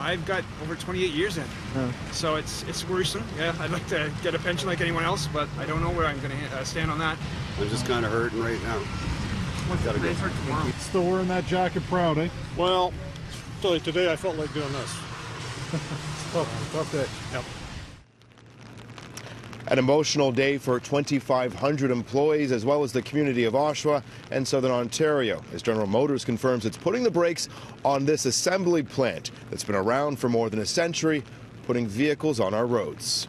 I've got over 28 years in, so it's worrisome. Yeah, I'd like to get a pension like anyone else, but I don't know where I'm going to stand on that. I'm just kind of hurting right now. What's the plan for tomorrow? Still wearing that jacket proud, eh? Well, today I felt like doing this. Tough day. Yep. An emotional day for 2,500 employees as well as the community of Oshawa and Southern Ontario, as General Motors confirms it's putting the brakes on this assembly plant that's been around for more than a century, putting vehicles on our roads.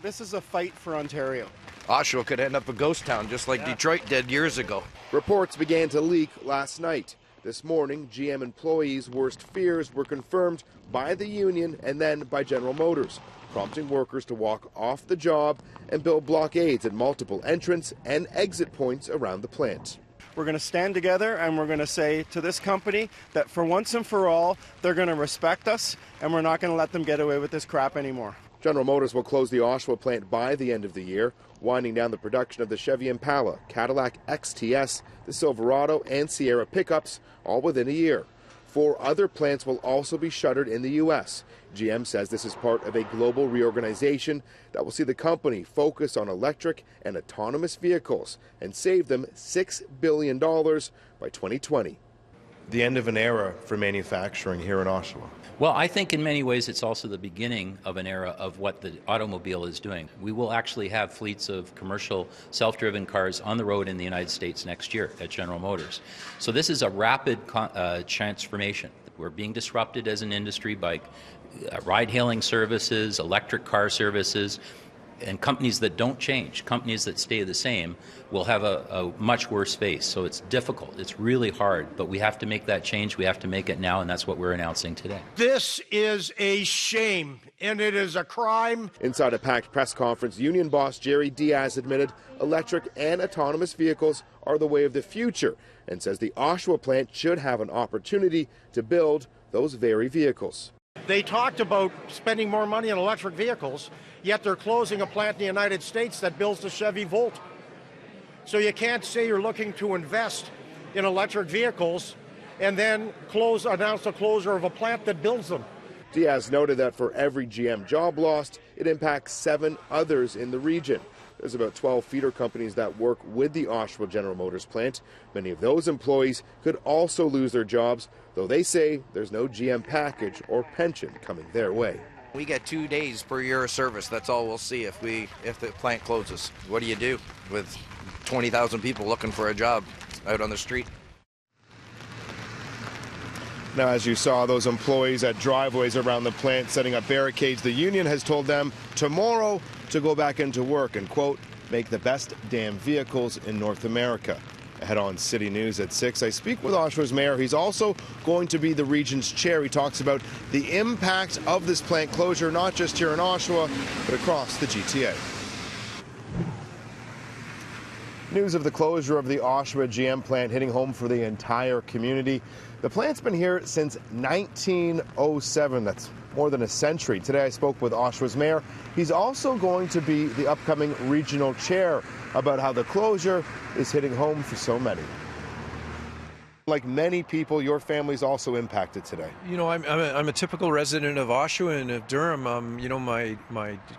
This is a fight for Ontario. Oshawa could end up a ghost town just like Detroit did years ago. Reports began to leak last night. This morning, GM employees' worst fears were confirmed by the union and then by General Motors, prompting workers to walk off the job and build blockades at multiple entrance and exit points around the plant. We're going to stand together and we're going to say to this company that for once and for all, they're going to respect us and we're not going to let them get away with this crap anymore. General Motors will close the Oshawa plant by the end of the year, winding down the production of the Chevy Impala, Cadillac XTS, the Silverado, and Sierra pickups, all within a year. 4 other plants will also be shuttered in the U.S. GM says this is part of a global reorganization that will see the company focus on electric and autonomous vehicles and save them $6 billion by 2020. The end of an era for manufacturing here in Oshawa. Well, I think in many ways it's also the beginning of an era of what the automobile is doing. We will actually have fleets of commercial self-driven cars on the road in the United States next year at General Motors. So this is a rapid transformation. We're being disrupted as an industry by ride-hailing services, electric car services, and companies that don't change, companies that stay the same, will have a much worse face. So it's difficult. It's really hard. But we have to make that change. We have to make it now, and that's what we're announcing today. This is a shame, and it is a crime. Inside a packed press conference, union boss Jerry Diaz admitted electric and autonomous vehicles are the way of the future and says the Oshawa plant should have an opportunity to build those very vehicles. They talked about spending more money on electric vehicles, yet they're closing a plant in the United States that builds the Chevy Volt. So you can't say you're looking to invest in electric vehicles and then announce the closure of a plant that builds them. Diaz noted that for every GM job lost, it impacts 7 others in the region. There's about 12 feeder companies that work with the Oshawa General Motors plant. Many of those employees could also lose their jobs, though they say there's no GM package or pension coming their way. We get 2 days per year of service. That's all we'll see if the plant closes. What do you do with 20,000 people looking for a job out on the street? Now, as you saw, those employees at driveways around the plant setting up barricades, the union has told them tomorrow to go back into work and, quote, make the best damn vehicles in North America. Ahead on City News at 6, I speak with Oshawa's mayor. He's also going to be the region's chair. He talks about the impact of this plant closure, not just here in Oshawa, but across the GTA. News of the closure of the Oshawa GM plant hitting home for the entire community. The plant's been here since 1907. That's more than a century. Today I spoke with Oshawa's mayor. He's also going to be the upcoming regional chair about how the closure is hitting home for so many. Like many people, your family's also impacted today. You know, I'm a typical resident of Oshawa and of Durham. You know, my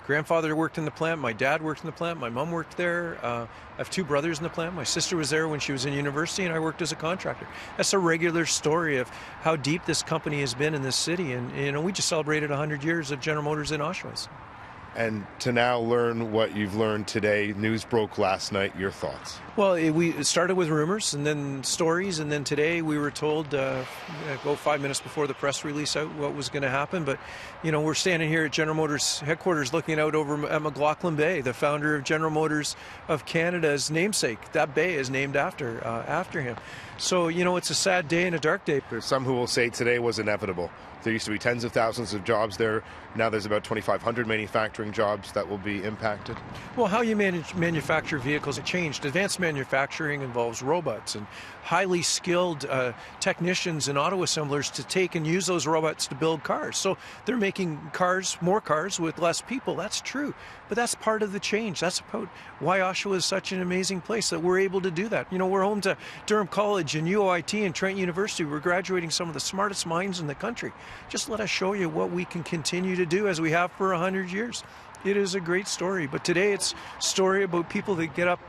grandfather worked in the plant, my dad worked in the plant, my mom worked there. I have 2 brothers in the plant. My sister was there when she was in university, and I worked as a contractor. That's a regular story of how deep this company has been in this city. And, you know, we just celebrated 100 years of General Motors in Oshawa. And to now learn what you've learned today, news broke last night, your thoughts? Well, we started with rumors and then stories, and then today we were told, about 5 minutes before the press release out, what was going to happen. But, you know, we're standing here at General Motors headquarters looking out over at McLaughlin Bay, the founder of General Motors of Canada's namesake. That bay is named after him. So, you know, it's a sad day and a dark day. There's some who will say today was inevitable. There used to be tens of thousands of jobs there. Now there's about 2,500 manufacturing manufacturing jobs that will be impacted? Well, how you manufacture vehicles have changed. Advanced manufacturing involves robots and highly skilled technicians and auto assemblers to take and use those robots to build cars. So they're making cars, more cars with less people. That's true. But that's part of the change. That's about why Oshawa is such an amazing place, that we're able to do that. You know, we're home to Durham College and UOIT and Trent University. We're graduating some of the smartest minds in the country. Just let us show you what we can continue to do as we have for 100 years. It is a great story, but today it's a story about people that get up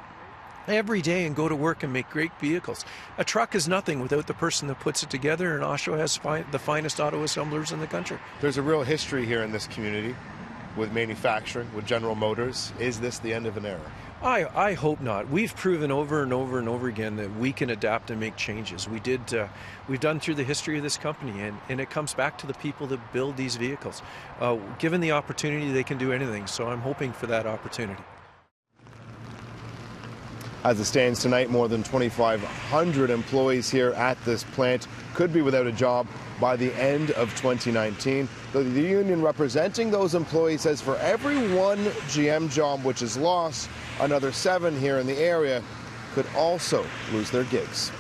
every day and go to work and make great vehicles. A truck is nothing without the person that puts it together, and Oshawa has the finest auto assemblers in the country. There's a real history here in this community with manufacturing, with General Motors. Is this the end of an era? I hope not. We've proven over and over and over again that we can adapt and make changes. We've done through the history of this company, and it comes back to the people that build these vehicles. Given the opportunity, they can do anything, so I'm hoping for that opportunity. As it stands tonight, more than 2,500 employees here at this plant could be without a job by the end of 2019. The union representing those employees says for every one GM job which is lost, another 7 here in the area could also lose their gigs.